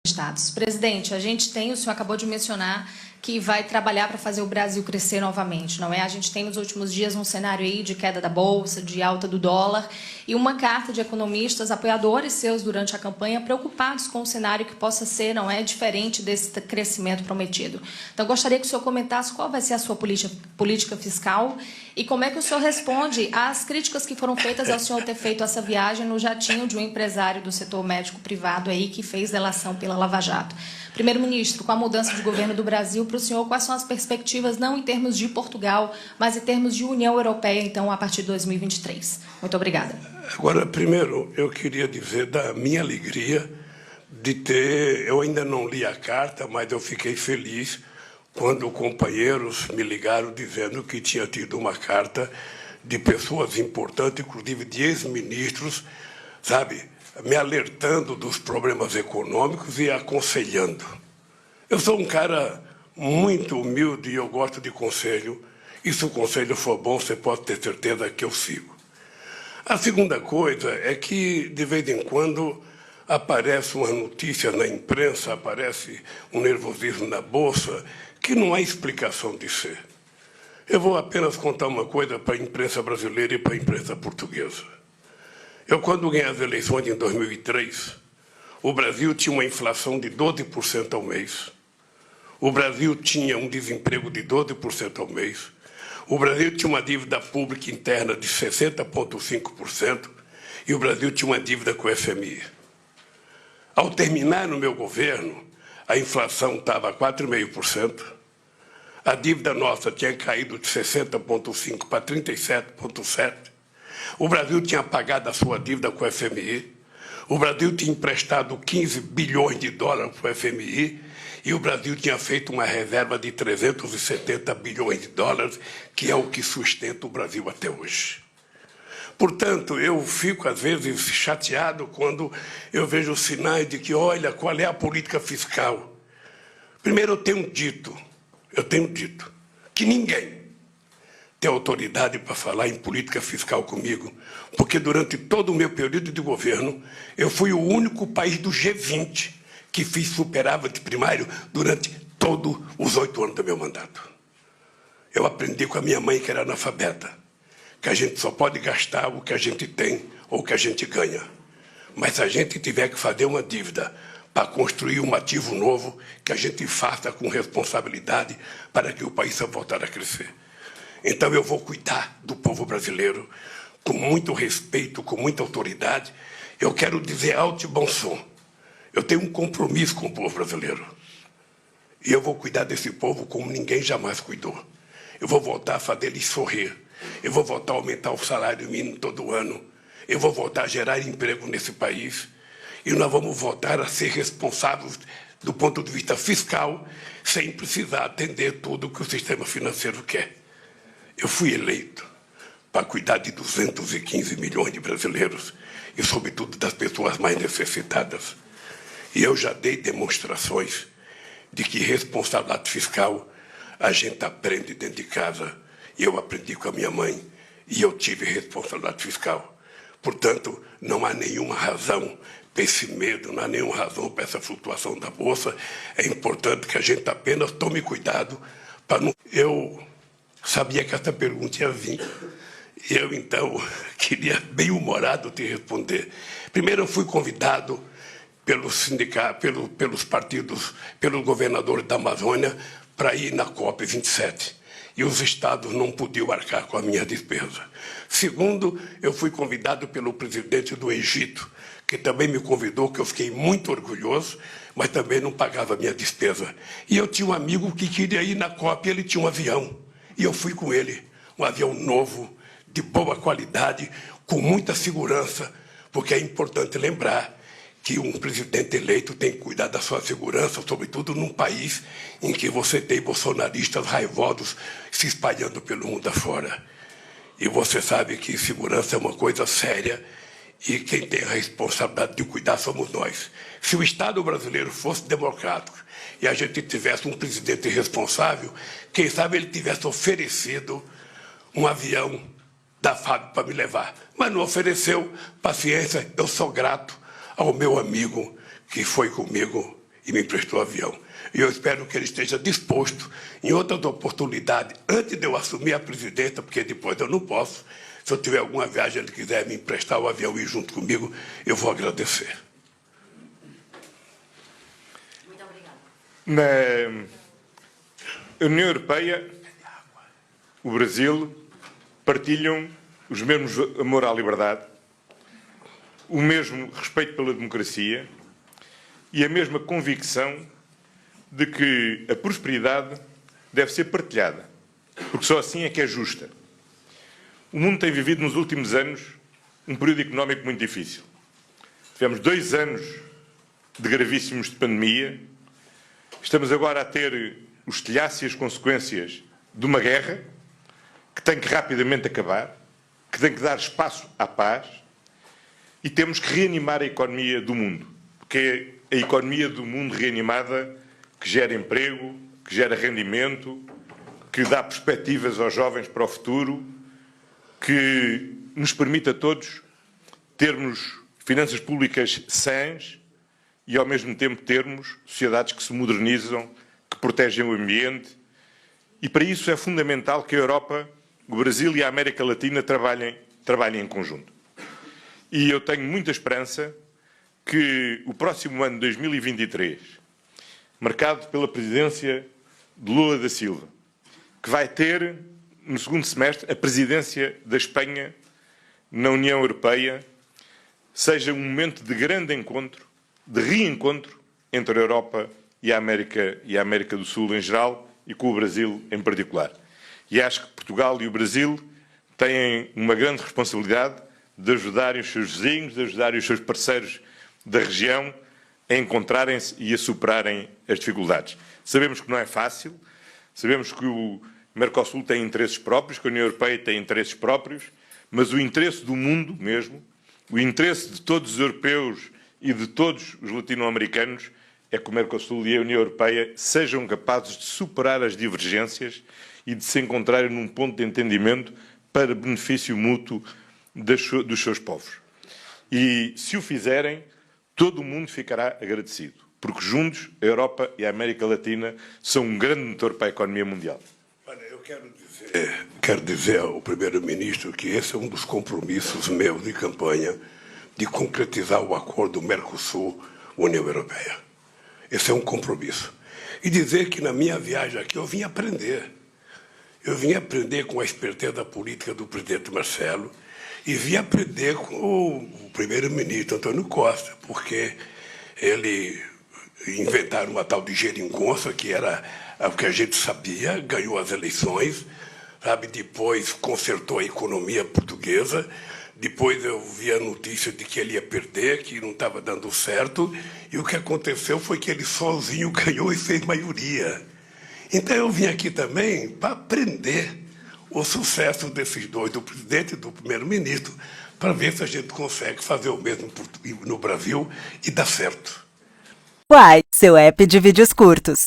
Estados. Presidente, a gente tem, o senhor acabou de mencionar, que vai trabalhar para fazer o Brasil crescer novamente, não é? A gente tem nos últimos dias um cenário aí de queda da Bolsa, de alta do dólar, e uma carta de economistas, apoiadores seus durante a campanha, preocupados com um cenário que possa ser, não é, diferente desse crescimento prometido. Então, gostaria que o senhor comentasse qual vai ser a sua política fiscal e como é que o senhor responde às críticas que foram feitas ao senhor ter feito essa viagem no jatinho de um empresário do setor médico privado aí que fez delação pela Lava Jato. Primeiro-ministro, com a mudança de governo do Brasil, para o senhor, quais são as perspectivas, não em termos de Portugal, mas em termos de União Europeia, então, a partir de 2023? Muito obrigada. Agora, primeiro, eu queria dizer da minha alegria de ter... Eu ainda não li a carta, mas eu fiquei feliz quando companheiros me ligaram dizendo que tinha tido uma carta de pessoas importantes, inclusive de ex-ministros, sabe, me alertando dos problemas econômicos e aconselhando. Eu sou um cara muito humilde e eu gosto de conselho. E se o conselho for bom, você pode ter certeza que eu sigo. A segunda coisa é que, de vez em quando, aparece uma notícia na imprensa, aparece um nervosismo na Bolsa, que não há explicação de ser. Eu vou apenas contar uma coisa para a imprensa brasileira e para a imprensa portuguesa. Eu, quando ganhei as eleições em 2003, o Brasil tinha uma inflação de 12% ao mês. O Brasil tinha um desemprego de 12% ao mês. O Brasil tinha uma dívida pública interna de 60,5% e o Brasil tinha uma dívida com o FMI. Ao terminar no meu governo, a inflação estava a 4,5%, a dívida nossa tinha caído de 60,5% para 37,7%, o Brasil tinha pagado a sua dívida com o FMI, o Brasil tinha emprestado 15 bilhões de dólares para o FMI e o Brasil tinha feito uma reserva de 370 bilhões de dólares, que é o que sustenta o Brasil até hoje. Portanto, eu fico, às vezes, chateado quando eu vejo sinais de que, olha, qual é a política fiscal. Primeiro, eu tenho dito que ninguém tem autoridade para falar em política fiscal comigo, porque durante todo o meu período de governo, eu fui o único país do G20 que fiz superávit primário durante todos os 8 anos do meu mandato. Eu aprendi com a minha mãe, que era analfabeta, que a gente só pode gastar o que a gente tem ou o que a gente ganha. Mas se a gente tiver que fazer uma dívida para construir um ativo novo, que a gente faça com responsabilidade para que o país possa voltar a crescer. Então eu vou cuidar do povo brasileiro com muito respeito, com muita autoridade. Eu quero dizer alto e bom som. Eu tenho um compromisso com o povo brasileiro. E eu vou cuidar desse povo como ninguém jamais cuidou. Eu vou voltar a fazer eles sorrir. Eu vou voltar a aumentar o salário mínimo todo ano. Eu vou voltar a gerar emprego nesse país. E nós vamos voltar a ser responsáveis do ponto de vista fiscal, sem precisar atender tudo que o sistema financeiro quer. Eu fui eleito para cuidar de 215 milhões de brasileiros e, sobretudo, das pessoas mais necessitadas. E eu já dei demonstrações de que responsabilidade fiscal a gente aprende dentro de casa. E eu aprendi com a minha mãe e eu tive responsabilidade fiscal. Portanto, não há nenhuma razão para esse medo, não há nenhuma razão para essa flutuação da Bolsa. É importante que a gente apenas tome cuidado para não... Eu sabia que essa pergunta ia vir. E eu, então, queria, bem-humorado, te responder. Primeiro, eu fui convidado pelos sindicatos, pelos partidos, pelos governadores da Amazônia, para ir na COP27. E os estados não podiam arcar com a minha despesa. Segundo, eu fui convidado pelo presidente do Egito, que também me convidou, que eu fiquei muito orgulhoso, mas também não pagava a minha despesa. E eu tinha um amigo que queria ir na COP, ele tinha um avião. E eu fui com ele, um avião novo, de boa qualidade, com muita segurança, porque é importante lembrar que um presidente eleito tem que cuidar da sua segurança, sobretudo num país em que você tem bolsonaristas raivosos se espalhando pelo mundo afora. E você sabe que segurança é uma coisa séria e quem tem a responsabilidade de cuidar somos nós. Se o Estado brasileiro fosse democrático e a gente tivesse um presidente responsável, quem sabe ele tivesse oferecido um avião da FAB para me levar. Mas não ofereceu, paciência, eu sou grato ao meu amigo que foi comigo e me emprestou avião. E eu espero que ele esteja disposto, em outras oportunidades, antes de eu assumir a presidência, porque depois eu não posso, se eu tiver alguma viagem, ele quiser me emprestar o avião e ir junto comigo, eu vou agradecer. Muito obrigada. Na União Europeia, o Brasil partilham os mesmos amor à liberdade, o mesmo respeito pela democracia e a mesma convicção de que a prosperidade deve ser partilhada, porque só assim é que é justa. O mundo tem vivido nos últimos anos um período económico muito difícil. Tivemos 2 anos de gravíssimos de pandemia, estamos agora a ter os telhaços e as consequências de uma guerra que tem que rapidamente acabar, que tem que dar espaço à paz e temos que reanimar a economia do mundo, porque é a economia do mundo reanimada que gera emprego, que gera rendimento, que dá perspectivas aos jovens para o futuro, que nos permite a todos termos finanças públicas sãs e, ao mesmo tempo, termos sociedades que se modernizam, que protegem o ambiente. E, para isso, é fundamental que a Europa, o Brasil e a América Latina trabalhem em conjunto. E eu tenho muita esperança que o próximo ano, 2023, marcado pela presidência de Lula da Silva, que vai ter, no segundo semestre, a presidência da Espanha na União Europeia, seja um momento de grande encontro, de reencontro entre a Europa e a América do Sul em geral e com o Brasil em particular. E acho que Portugal e o Brasil têm uma grande responsabilidade de ajudarem os seus vizinhos, de ajudarem os seus parceiros da região a encontrarem-se e a superarem as dificuldades. Sabemos que não é fácil, sabemos que o Mercosul tem interesses próprios, que a União Europeia tem interesses próprios, mas o interesse do mundo mesmo, o interesse de todos os europeus e de todos os latino-americanos é que o Mercosul e a União Europeia sejam capazes de superar as divergências e de se encontrarem num ponto de entendimento para benefício mútuo dos seus povos. E, se o fizerem, todo o mundo ficará agradecido, porque juntos a Europa e a América Latina são um grande motor para a economia mundial. Olha, eu quero dizer ao primeiro-ministro que esse é um dos compromissos meus de campanha de concretizar o acordo Mercosul-União Europeia. Esse é um compromisso. E dizer que na minha viagem aqui eu vim aprender. Eu vim aprender com a esperteza política do presidente Marcelo e vim aprender com o primeiro-ministro Antônio Costa, porque ele inventaram uma tal de geringonça, que era o que a gente sabia, ganhou as eleições, sabe? Depois consertou a economia portuguesa, depois eu vi a notícia de que ele ia perder, que não estava dando certo, e o que aconteceu foi que ele sozinho ganhou e fez maioria. Então eu vim aqui também para aprender o sucesso desses dois, do presidente e do primeiro-ministro, para ver se a gente consegue fazer o mesmo no Brasil e dar certo. Uai, seu app de vídeos curtos.